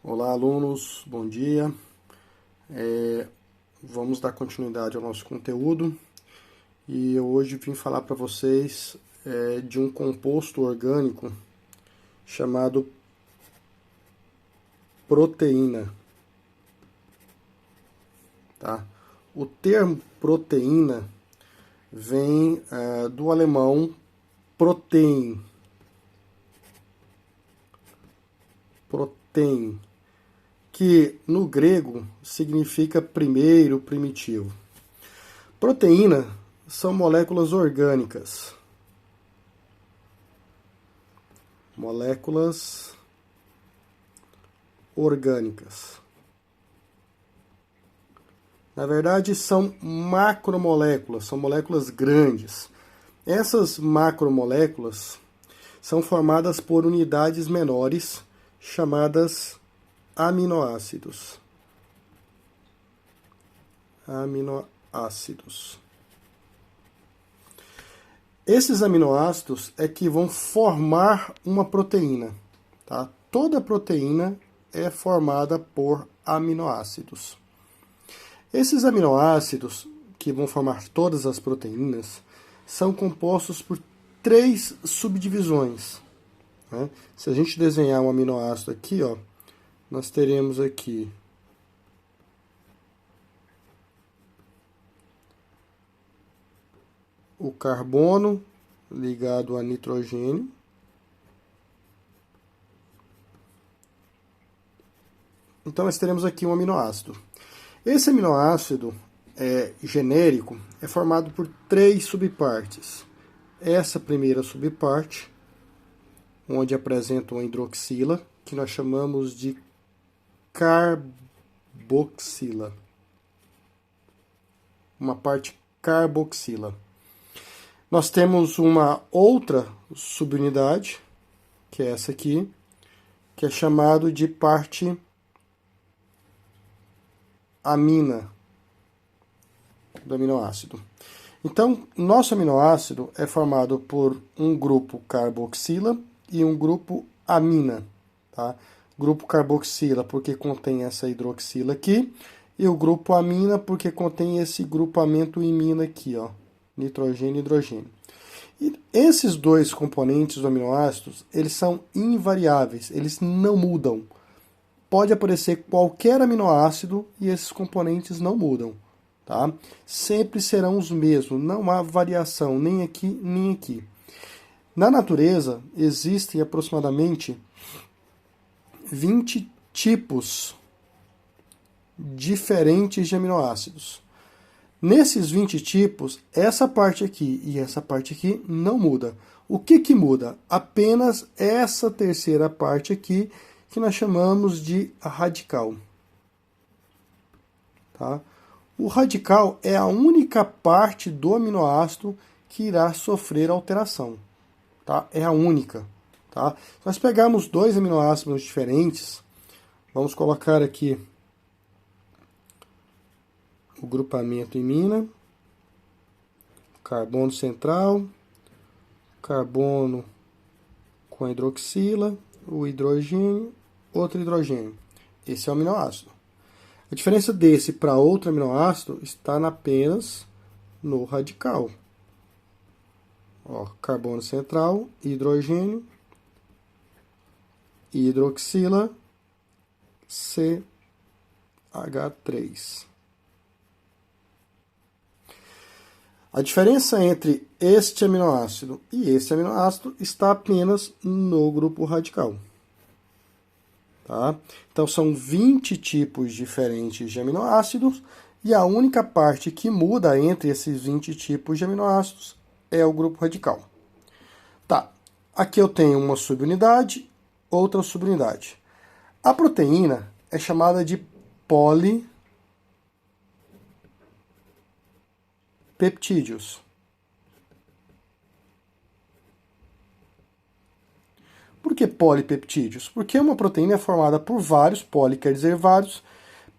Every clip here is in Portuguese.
Olá, alunos, bom dia. Vamos dar continuidade ao nosso conteúdo e eu hoje vim falar para vocês de um composto orgânico chamado proteína. Tá? O termo proteína vem do alemão protein, que no grego significa primeiro, primitivo. Proteína são moléculas orgânicas. Moléculas orgânicas. Na verdade, são macromoléculas, são moléculas grandes. Essas macromoléculas são formadas por unidades menores chamadas aminoácidos. Aminoácidos. Esses aminoácidos é que vão formar uma proteína. Tá? Toda proteína é formada por aminoácidos. Esses aminoácidos, que vão formar todas as proteínas, são compostos por 3 subdivisões. Né? Se a gente desenhar um aminoácido aqui, ó, nós teremos aqui o carbono ligado a nitrogênio. Então nós teremos aqui um aminoácido. Esse aminoácido genérico é formado por 3 subpartes. Essa primeira subparte, onde apresenta uma hidroxila, que nós chamamos de carboxila. Uma parte carboxila. Nós temos uma outra subunidade, que é essa aqui, que é chamado de parte amina do aminoácido. Então, nosso aminoácido é formado por um grupo carboxila e um grupo amina. Tá? Grupo carboxila porque contém essa hidroxila aqui, e o grupo amina porque contém esse grupamento imina aqui, ó, nitrogênio e hidrogênio. E esses dois componentes do aminoácido, eles são invariáveis, eles não mudam. Pode aparecer qualquer aminoácido e esses componentes não mudam. Tá? Sempre serão os mesmos, não há variação nem aqui nem aqui. Na natureza, existem aproximadamente 20 tipos diferentes de aminoácidos. Nesses 20 tipos, essa parte aqui e essa parte aqui não muda. O que muda? Apenas essa terceira parte aqui, que nós chamamos de radical. Tá? O radical é a única parte do aminoácido que irá sofrer alteração. Tá? É a única. Tá? Se nós pegarmos 2 aminoácidos diferentes, vamos colocar aqui o grupamento imina, carbono central, carbono com a hidroxila, o hidrogênio, outro hidrogênio. Esse é o aminoácido. A diferença desse para outro aminoácido está apenas no radical. Ó, carbono central, hidrogênio, hidroxila, CH3. A diferença entre este aminoácido e este aminoácido está apenas no grupo radical. Tá? Então são 20 tipos diferentes de aminoácidos e a única parte que muda entre esses 20 tipos de aminoácidos é o grupo radical. Tá, aqui eu tenho uma subunidade, outra subunidade. A proteína é chamada de polipeptídeos. Por que polipeptídeos? Porque uma proteína é formada por vários, poli quer dizer vários,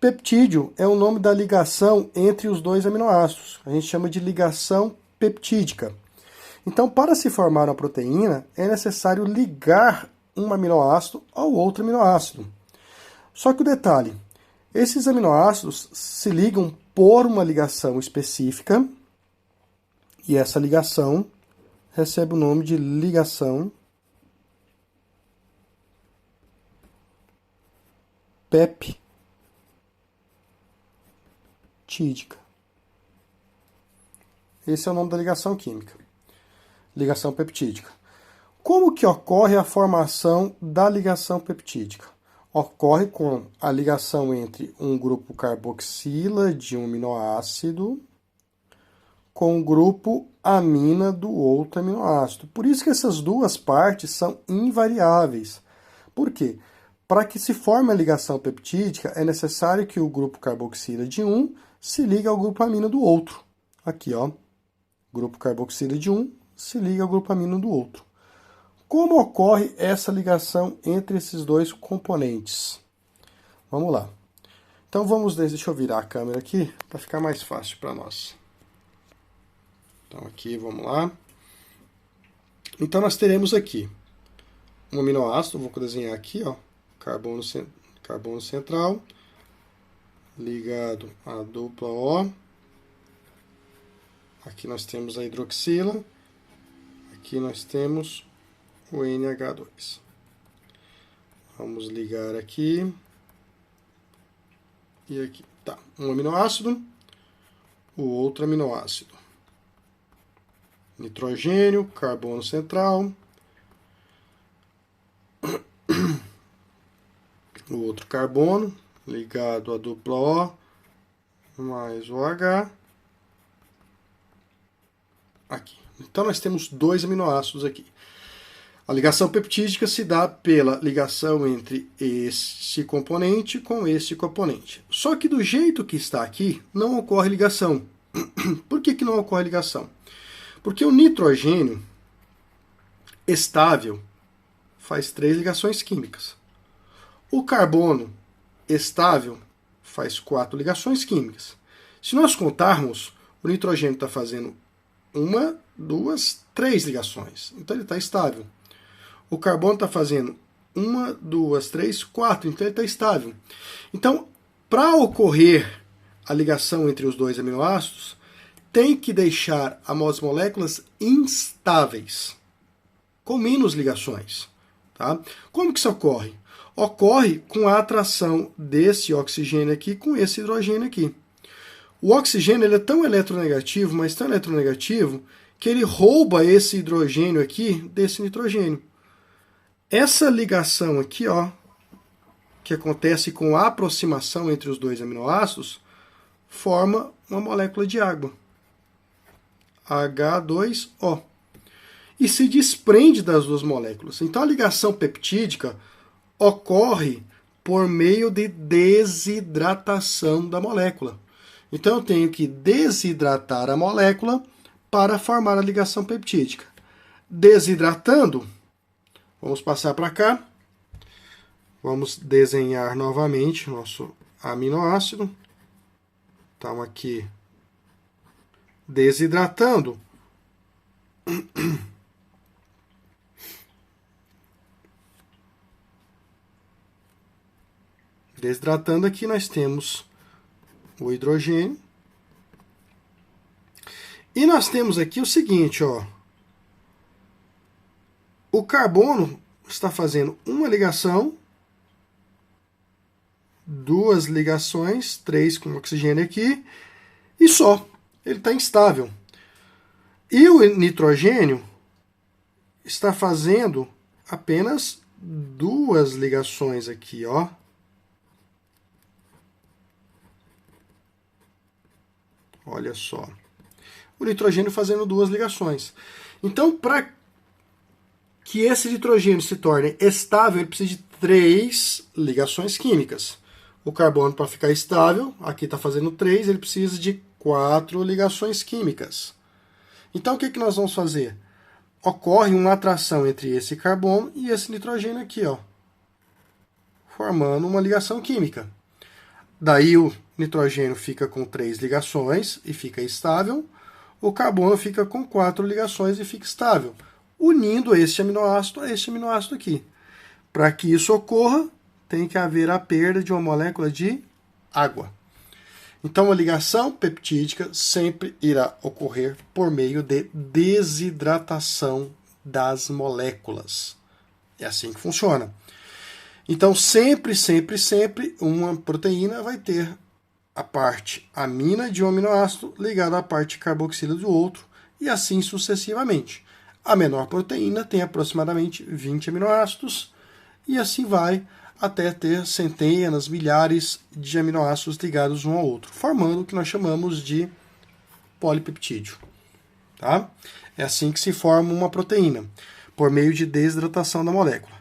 peptídeo é o nome da ligação entre os 2 aminoácidos. A gente chama de ligação peptídica. Então, para se formar uma proteína, é necessário ligar um aminoácido ao outro aminoácido. Só que o detalhe, esses aminoácidos se ligam por uma ligação específica, e essa ligação recebe o nome de ligação peptídica. Esse é o nome da ligação química. Ligação peptídica. Como que ocorre a formação da ligação peptídica? Ocorre com a ligação entre um grupo carboxila de um aminoácido com um grupo amina do outro aminoácido. Por isso que essas duas partes são invariáveis. Por quê? Para que se forme a ligação peptídica, é necessário que o grupo carboxila de um se ligue ao grupo amina do outro. Aqui, ó. Grupo carboxila de um se liga ao grupo amina do outro. Como ocorre essa ligação entre esses dois componentes? Vamos lá. Então vamos, deixa eu virar a câmera aqui para ficar mais fácil para nós. Então aqui, vamos lá. Então nós teremos aqui um aminoácido, vou desenhar aqui, ó, carbono central, ligado à dupla O. Aqui nós temos a hidroxila, aqui nós temos o NH2. Vamos ligar aqui e aqui. Tá, um aminoácido, o outro aminoácido. Nitrogênio, carbono central. O outro carbono, ligado à dupla O, mais o H. Aqui. Então nós temos dois aminoácidos aqui. A ligação peptídica se dá pela ligação entre este componente com este componente. Só que do jeito que está aqui, não ocorre ligação. Por que não ocorre ligação? Porque o nitrogênio estável faz 3 ligações químicas. O carbono estável faz 4 ligações químicas. Se nós contarmos, o nitrogênio está fazendo 1, 2, 3 ligações. Então ele está estável. O carbono está fazendo 1, 2, 3, 4. Então ele está estável. Então, para ocorrer a ligação entre os dois aminoácidos, tem que deixar as moléculas instáveis, com menos ligações. Tá? Como que isso ocorre? Ocorre com a atração desse oxigênio aqui com esse hidrogênio aqui. O oxigênio ele é tão eletronegativo, mas tão eletronegativo, que ele rouba esse hidrogênio aqui desse nitrogênio. Essa ligação aqui, ó, que acontece com a aproximação entre os dois aminoácidos, forma uma molécula de água. H2O. E se desprende das duas moléculas. Então a ligação peptídica ocorre por meio de desidratação da molécula. Então eu tenho que desidratar a molécula para formar a ligação peptídica. Desidratando, vamos passar para cá. Vamos desenhar novamente o nosso aminoácido. Então aqui, desidratando. Desidratando aqui nós temos o hidrogênio. E nós temos aqui o seguinte, ó. O carbono está fazendo uma ligação, 2 ligações, 3 com oxigênio aqui, e só. Ele está instável. E o nitrogênio está fazendo apenas 2 ligações aqui, ó. Olha só. O nitrogênio fazendo 2 ligações. Então, para que esse nitrogênio se torne estável, ele precisa de 3 ligações químicas. O carbono, para ficar estável, aqui está fazendo 3, ele precisa de 4 ligações químicas. Então, o que nós vamos fazer? Ocorre uma atração entre esse carbono e esse nitrogênio aqui, ó, formando uma ligação química. Daí o nitrogênio fica com 3 ligações e fica estável. O carbono fica com 4 ligações e fica estável, unindo este aminoácido a este aminoácido aqui. Para que isso ocorra, tem que haver a perda de uma molécula de água. Então, a ligação peptídica sempre irá ocorrer por meio de desidratação das moléculas. É assim que funciona. Então, sempre, sempre, sempre, uma proteína vai ter a parte amina de um aminoácido ligada à parte carboxila do outro, e assim sucessivamente. A menor proteína tem aproximadamente 20 aminoácidos, e assim vai até ter centenas, milhares de aminoácidos ligados um ao outro, formando o que nós chamamos de polipeptídeo. Tá? É assim que se forma uma proteína, por meio de desidratação da molécula.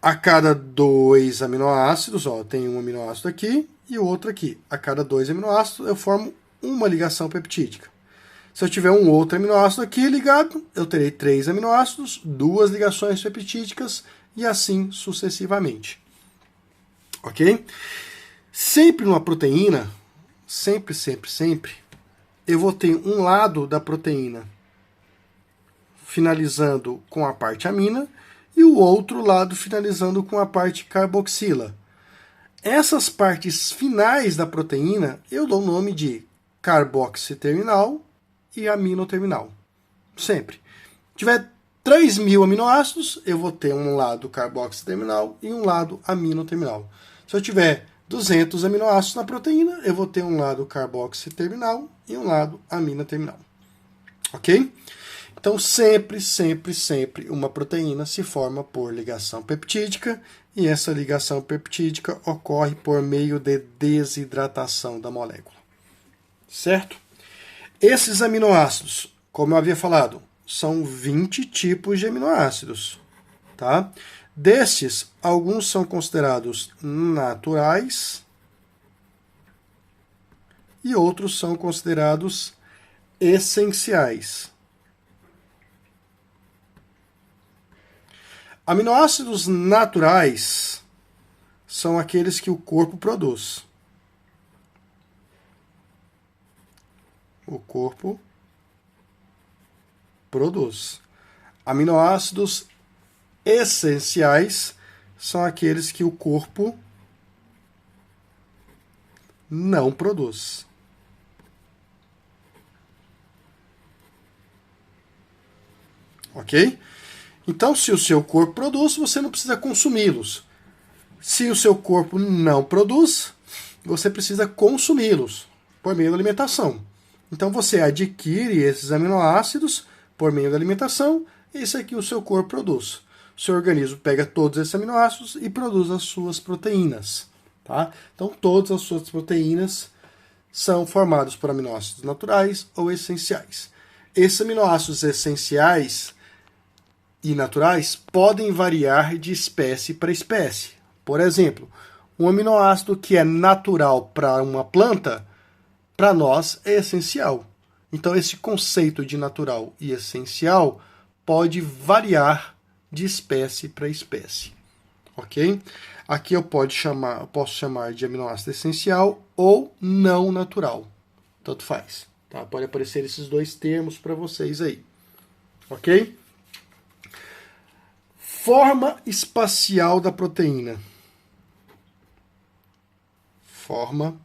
A cada 2 aminoácidos, ó, tem um aminoácido aqui e o outro aqui. A cada 2 aminoácidos eu formo uma ligação peptídica. Se eu tiver um outro aminoácido aqui ligado, eu terei 3 aminoácidos, 2 ligações peptídicas e assim sucessivamente. Ok? Sempre numa proteína, sempre, sempre, sempre, eu vou ter um lado da proteína finalizando com a parte amina e o outro lado finalizando com a parte carboxila. Essas partes finais da proteína eu dou o nome de carboxiterminal e aminoterminal. Sempre. Se tiver 3.000 aminoácidos, eu vou ter um lado carboxiterminal e um lado aminoterminal. Se eu tiver 200 aminoácidos na proteína, eu vou ter um lado carboxiterminal e um lado aminoterminal. Ok? Então, sempre, sempre, sempre, uma proteína se forma por ligação peptídica, e essa ligação peptídica ocorre por meio de desidratação da molécula. Certo? Esses aminoácidos, como eu havia falado, são 20 tipos de aminoácidos. Tá? Desses, alguns são considerados naturais e outros são considerados essenciais. Aminoácidos naturais são aqueles que o corpo produz. O corpo produz. Aminoácidos essenciais são aqueles que o corpo não produz. Ok? Então, se o seu corpo produz, você não precisa consumi-los. Se o seu corpo não produz, você precisa consumi-los por meio da alimentação. Então, você adquire esses aminoácidos por meio da alimentação, e isso aqui o seu corpo produz. O seu organismo pega todos esses aminoácidos e produz as suas proteínas. Tá? Então, todas as suas proteínas são formadas por aminoácidos naturais ou essenciais. Esses aminoácidos essenciais e naturais podem variar de espécie para espécie. Por exemplo, um aminoácido que é natural para uma planta, para nós é essencial. Então, esse conceito de natural e essencial pode variar de espécie para espécie. Ok? Aqui eu posso chamar de aminoácido essencial ou não natural. Tanto faz. Tá? Pode aparecer esses dois termos para vocês aí. Ok? Forma espacial da proteína. Forma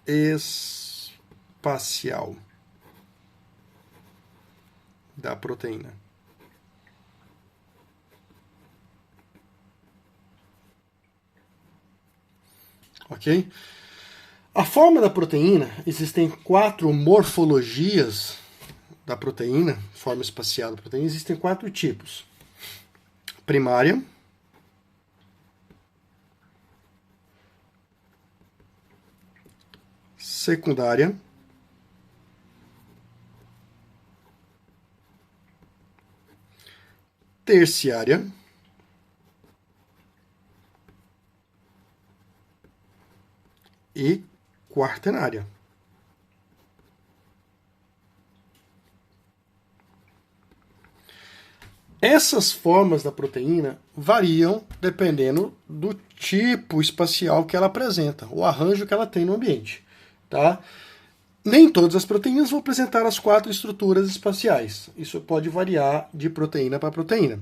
espacial da proteína. Ok? A forma da proteína, existem 4 morfologias da proteína, forma espacial da proteína, existem 4 tipos. Primária, secundária, terciária, e quaternária. Essas formas da proteína variam dependendo do tipo espacial que ela apresenta, o arranjo que ela tem no ambiente. Tá? Nem todas as proteínas vão apresentar as 4 estruturas espaciais. Isso pode variar de proteína para proteína.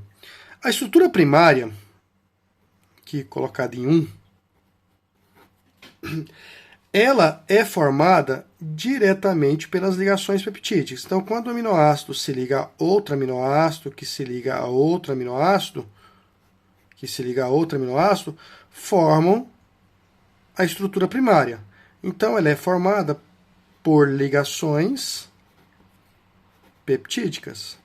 A estrutura primária, aqui colocada em 1, ela é formada diretamente pelas ligações peptídicas. Então, quando o aminoácido se liga a outro aminoácido, que se liga a outro aminoácido, que se liga a outro aminoácido, formam a estrutura primária. Então, ela é formada por ligações peptídicas.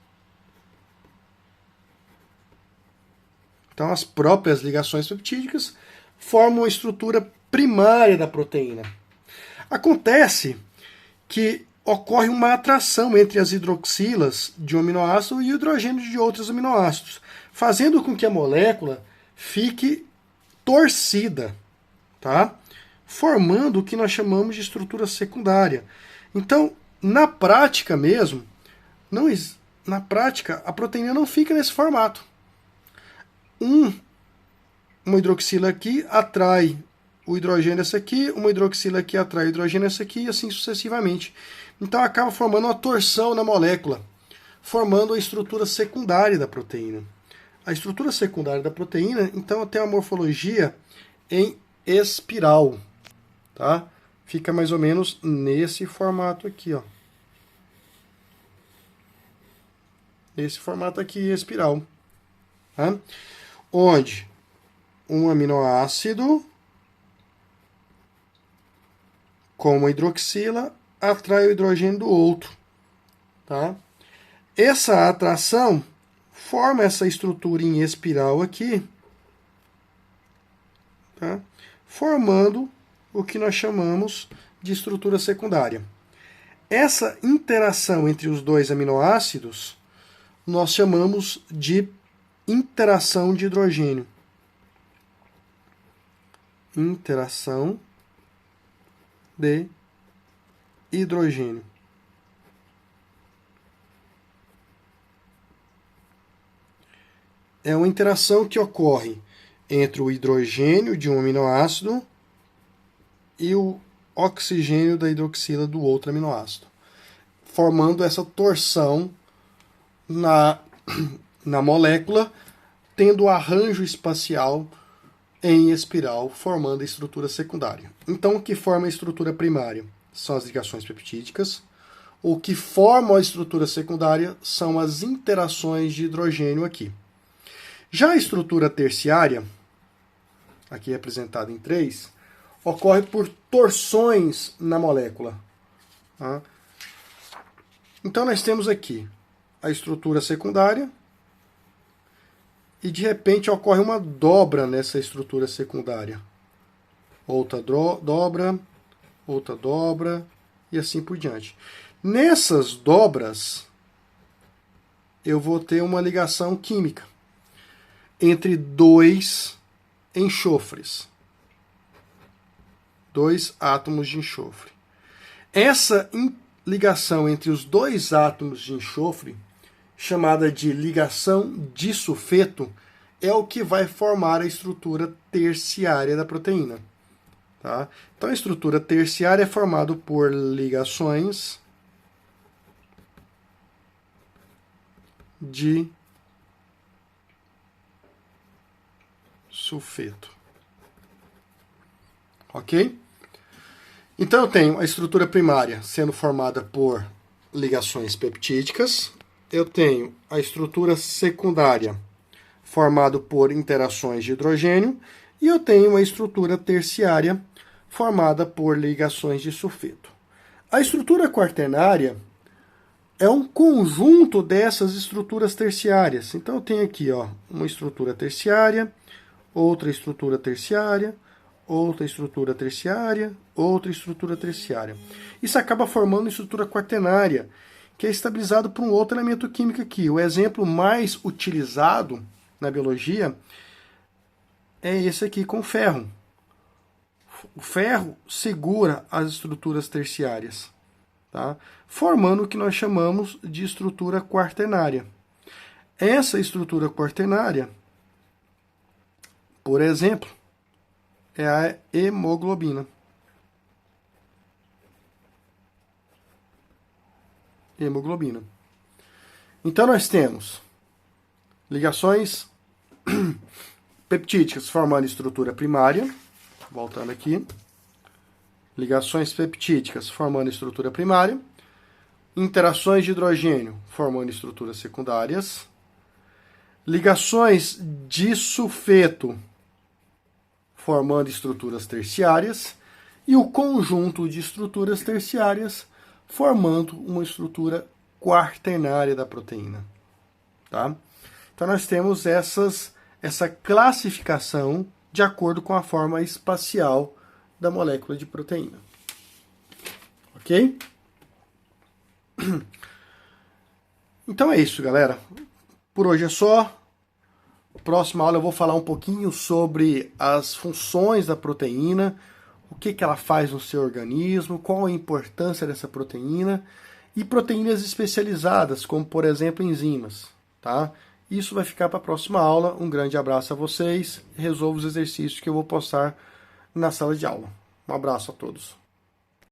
Então, as próprias ligações peptídicas formam a estrutura primária da proteína. Acontece que ocorre uma atração entre as hidroxilas de um aminoácido e o hidrogênio de outros aminoácidos, fazendo com que a molécula fique torcida, tá? Formando o que nós chamamos de estrutura secundária. Então, na prática mesmo, na prática, a proteína não fica nesse formato. Uma hidroxila aqui atrai o hidrogênio essa aqui, uma hidroxila aqui atrai o hidrogênio essa aqui, e assim sucessivamente. Então acaba formando uma torção na molécula, formando a estrutura secundária da proteína. A estrutura secundária da proteína, então, tem uma morfologia em espiral, tá? Fica mais ou menos nesse formato aqui, ó. Esse formato aqui, espiral. Tá? Onde um aminoácido com uma hidroxila atrai o hidrogênio do outro. Tá? Essa atração forma essa estrutura em espiral aqui, tá? Formando o que nós chamamos de estrutura secundária. Essa interação entre os dois aminoácidos nós chamamos de interação de hidrogênio. Interação de hidrogênio. É uma interação que ocorre entre o hidrogênio de um aminoácido e o oxigênio da hidroxila do outro aminoácido, formando essa torção na molécula, tendo arranjo espacial em espiral, formando a estrutura secundária. Então, o que forma a estrutura primária são as ligações peptídicas. O que forma a estrutura secundária são as interações de hidrogênio aqui. Já a estrutura terciária, aqui representada em 3, ocorre por torções na molécula. Tá? Então, nós temos aqui a estrutura secundária e, de repente, ocorre uma dobra nessa estrutura secundária. Outra dobra, outra dobra e assim por diante. Nessas dobras, eu vou ter uma ligação química entre dois enxofres. 2 átomos de enxofre. Essa ligação entre os 2 átomos de enxofre, chamada de ligação disulfeto, é o que vai formar a estrutura terciária da proteína. Tá? Então, a estrutura terciária é formada por ligações de sulfeto. Ok? Então, eu tenho a estrutura primária sendo formada por ligações peptídicas. Eu tenho a estrutura secundária formada por interações de hidrogênio. E eu tenho uma estrutura terciária formada por ligações de sulfeto. A estrutura quaternária é um conjunto dessas estruturas terciárias. Então, eu tenho aqui, ó, uma estrutura terciária, outra estrutura terciária, outra estrutura terciária, outra estrutura terciária. Isso acaba formando uma estrutura quaternária, que é estabilizado por um outro elemento químico aqui. O exemplo mais utilizado na biologia é esse aqui com ferro. O ferro segura as estruturas terciárias, tá? Formando o que nós chamamos de estrutura quaternária. Essa estrutura quaternária, por exemplo, é a hemoglobina. Hemoglobina. Então, nós temos ligações peptídicas formando estrutura primária, voltando aqui, ligações peptídicas formando estrutura primária, interações de hidrogênio formando estruturas secundárias, ligações de sulfeto formando estruturas terciárias e o conjunto de estruturas terciárias formando uma estrutura quaternária da proteína. Tá? Então nós temos essa classificação de acordo com a forma espacial da molécula de proteína. Ok? Então é isso, galera. Por hoje é só. Próxima aula eu vou falar um pouquinho sobre as funções da proteína, o que ela faz no seu organismo, qual a importância dessa proteína e proteínas especializadas, como por exemplo enzimas. Tá? Isso vai ficar para a próxima aula. Um grande abraço a vocês. Resolva os exercícios que eu vou postar na sala de aula. Um abraço a todos.